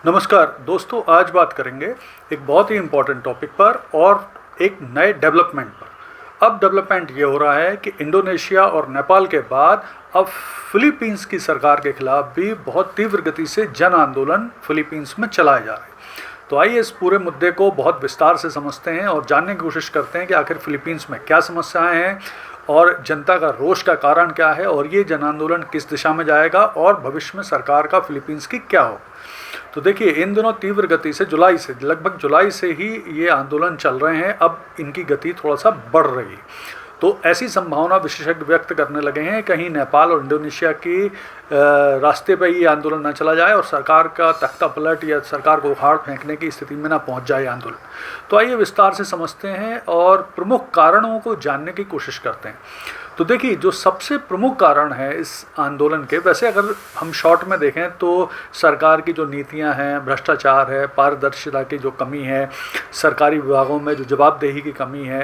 नमस्कार दोस्तों, आज बात करेंगे एक बहुत ही इम्पोर्टेंट टॉपिक पर और एक नए डेवलपमेंट पर। अब डेवलपमेंट ये हो रहा है कि इंडोनेशिया और नेपाल के बाद अब फिलीपींस की सरकार के खिलाफ भी बहुत तीव्र गति से जन आंदोलन फिलीपींस में चलाए जा रहे हैं। तो आइए इस पूरे मुद्दे को बहुत विस्तार से समझते हैं और जानने की कोशिश करते हैं कि आखिर फिलीपींस में क्या समस्याएं हैं और जनता का रोष का कारण क्या है और ये जन आंदोलन किस दिशा में जाएगा और भविष्य में सरकार का फिलीपींस की क्या हो। तो देखिए, इन दिनों तीव्र गति से लगभग जुलाई से ही ये आंदोलन चल रहे हैं। अब इनकी गति थोड़ा सा बढ़ रही है। तो ऐसी संभावना विशेषज्ञ व्यक्त करने लगे हैं कहीं नेपाल और इंडोनेशिया की रास्ते पर ये आंदोलन न चला जाए और सरकार का तख्ता पलट या सरकार को उखाड़ फेंकने की स्थिति में ना पहुंच जाए आंदोलन। तो आइए विस्तार से समझते हैं और प्रमुख कारणों को जानने की कोशिश करते हैं। तो देखिए, जो सबसे प्रमुख कारण है इस आंदोलन के, वैसे अगर हम शॉर्ट में देखें तो सरकार की जो नीतियां हैं, भ्रष्टाचार है, पारदर्शिता की जो कमी है, सरकारी विभागों में जो जवाबदेही की कमी है,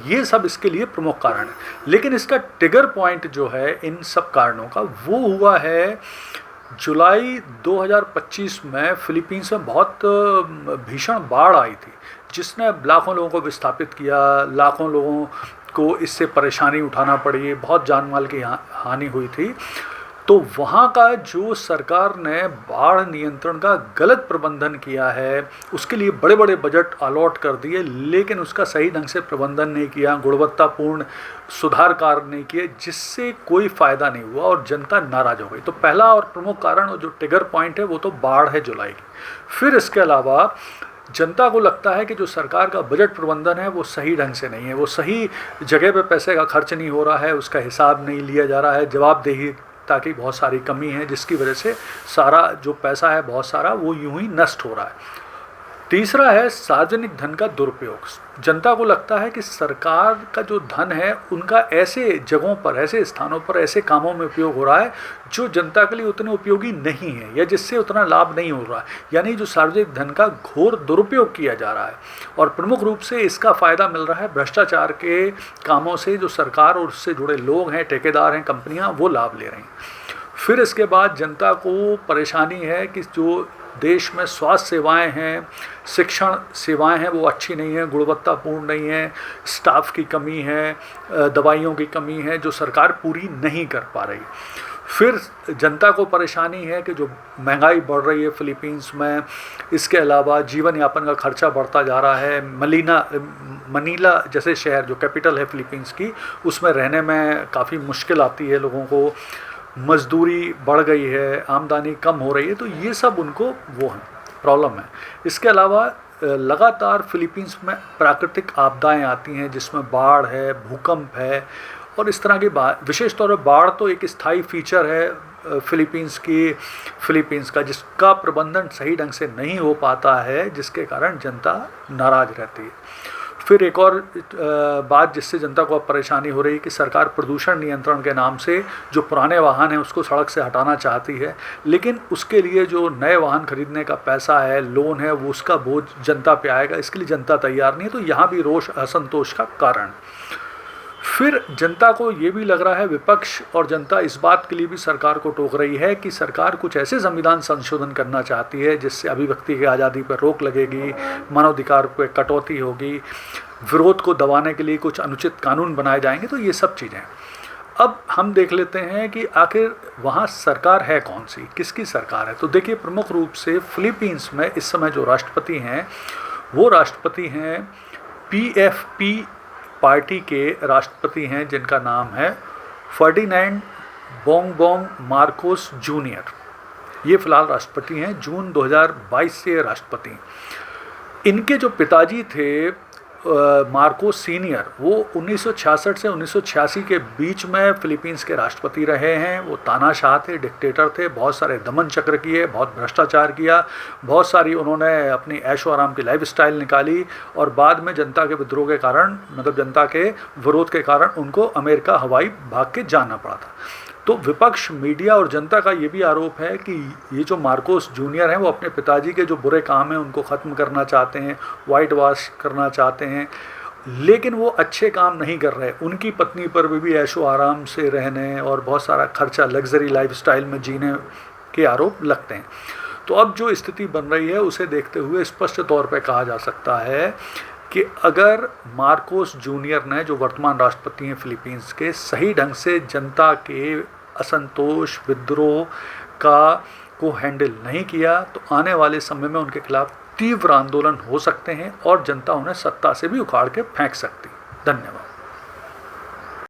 ये सब इसके लिए प्रमुख कारण है। लेकिन इसका ट्रिगर पॉइंट जो है इन सब कारणों का, वो हुआ है जुलाई 2025 में फिलीपींस में बहुत भीषण बाढ़ आई थी, जिसने लाखों लोगों को विस्थापित किया, लाखों लोगों को इससे परेशानी उठाना पड़ी, बहुत जान माल की हानि हुई थी। तो वहाँ का जो सरकार ने बाढ़ नियंत्रण का गलत प्रबंधन किया है, उसके लिए बड़े बड़े बजट अलॉट कर दिए, लेकिन उसका सही ढंग से प्रबंधन नहीं किया, गुणवत्तापूर्ण सुधार कार्य नहीं किए, जिससे कोई फ़ायदा नहीं हुआ और जनता नाराज़ हो गई। तो पहला और प्रमुख कारण और जो ट्रिगर पॉइंट है वो तो बाढ़ है जुलाई की। फिर इसके अलावा जनता को लगता है कि जो सरकार का बजट प्रबंधन है वो सही ढंग से नहीं है, वो सही जगह पे पैसे का खर्च नहीं हो रहा है, उसका हिसाब नहीं लिया जा रहा है, जवाबदेही ताकि बहुत सारी कमी है, जिसकी वजह से सारा जो पैसा है बहुत सारा वो यूं ही नष्ट हो रहा है। तीसरा है सार्वजनिक धन का दुरुपयोग। जनता को लगता है कि सरकार का जो धन है उनका ऐसे जगहों पर, ऐसे स्थानों पर, ऐसे कामों में उपयोग हो रहा है जो जनता के लिए उतने उपयोगी नहीं है या जिससे उतना लाभ नहीं हो रहा है, यानी जो सार्वजनिक धन का घोर दुरुपयोग किया जा रहा है। और प्रमुख रूप से इसका फ़ायदा मिल रहा है भ्रष्टाचार के कामों से, जो सरकार और उससे जुड़े लोग हैं, ठेकेदार हैं, कंपनियां, वो लाभ ले रही हैं। फिर इसके बाद जनता को परेशानी है कि जो देश में स्वास्थ्य सेवाएं हैं, शिक्षण सेवाएं हैं, वो अच्छी नहीं है, गुणवत्तापूर्ण नहीं है, स्टाफ की कमी है, दवाइयों की कमी है, जो सरकार पूरी नहीं कर पा रही। फिर जनता को परेशानी है कि जो महंगाई बढ़ रही है फिलीपींस में, इसके अलावा जीवन यापन का खर्चा बढ़ता जा रहा है। मनीला जैसे शहर जो कैपिटल है फिलीपींस की, उसमें रहने में काफ़ी मुश्किल आती है लोगों को, मजदूरी बढ़ गई है, आमदनी कम हो रही है। तो ये सब उनको वो है, प्रॉब्लम है। इसके अलावा लगातार फिलीपींस में प्राकृतिक आपदाएं आती हैं, जिसमें बाढ़ है, भूकंप है और इस तरह की विशेष तौर पर बाढ़ तो एक स्थायी फीचर है फिलीपींस का, जिसका प्रबंधन सही ढंग से नहीं हो पाता है, जिसके कारण जनता नाराज़ रहती है। फिर एक और बात जिससे जनता को अब परेशानी हो रही है कि सरकार प्रदूषण नियंत्रण के नाम से जो पुराने वाहन हैं उसको सड़क से हटाना चाहती है, लेकिन उसके लिए जो नए वाहन खरीदने का पैसा है, लोन है, वो उसका बोझ जनता पे आएगा, इसके लिए जनता तैयार नहीं है। तो यहाँ भी रोष, असंतोष का कारण। फिर जनता को ये भी लग रहा है, विपक्ष और जनता इस बात के लिए भी सरकार को टोक रही है कि सरकार कुछ ऐसे संविधान संशोधन करना चाहती है जिससे अभिव्यक्ति की आज़ादी पर रोक लगेगी, मानवाधिकार पर कटौती होगी, विरोध को दबाने के लिए कुछ अनुचित कानून बनाए जाएंगे। तो ये सब चीज़ें अब हम देख लेते हैं कि आखिर वहाँ सरकार है कौन सी, किसकी सरकार है। तो देखिए, प्रमुख रूप से फिलीपींस में इस समय जो राष्ट्रपति हैं वो राष्ट्रपति हैं PFP पार्टी के राष्ट्रपति हैं, जिनका नाम है फर्डिनेंड बोंगबोंग मार्कोस जूनियर। ये फिलहाल राष्ट्रपति हैं, जून 2022 से राष्ट्रपति। इनके जो पिताजी थे मार्कोस सीनियर, वो 1966 से 1986 के बीच में फिलीपींस के राष्ट्रपति रहे हैं। वो तानाशाह थे, डिक्टेटर थे, बहुत सारे दमन चक्र किए, बहुत भ्रष्टाचार किया, बहुत सारी उन्होंने अपनी ऐशो आराम की लाइफस्टाइल निकाली और बाद में जनता के विद्रोह के कारण, मतलब जनता के विरोध के कारण उनको अमेरिका हवाई भाग के जाना पड़ा था। तो विपक्ष, मीडिया और जनता का ये भी आरोप है कि ये जो मार्कोस जूनियर हैं वो अपने पिताजी के जो बुरे काम हैं उनको ख़त्म करना चाहते हैं, वाइट वॉश करना चाहते हैं, लेकिन वो अच्छे काम नहीं कर रहे। उनकी पत्नी पर भी ऐशो आराम से रहने और बहुत सारा खर्चा लग्जरी लाइफस्टाइल में जीने के आरोप लगते हैं। तो अब जो स्थिति बन रही है उसे देखते हुए स्पष्ट तौर पे कहा जा सकता है कि अगर मार्कोस जूनियर ने, जो वर्तमान राष्ट्रपति हैं फिलीपींस के, सही ढंग से जनता के असंतोष, विद्रोह को हैंडल नहीं किया तो आने वाले समय में उनके खिलाफ तीव्र आंदोलन हो सकते हैं और जनता उन्हें सत्ता से भी उखाड़ के फेंक सकती है। धन्यवाद।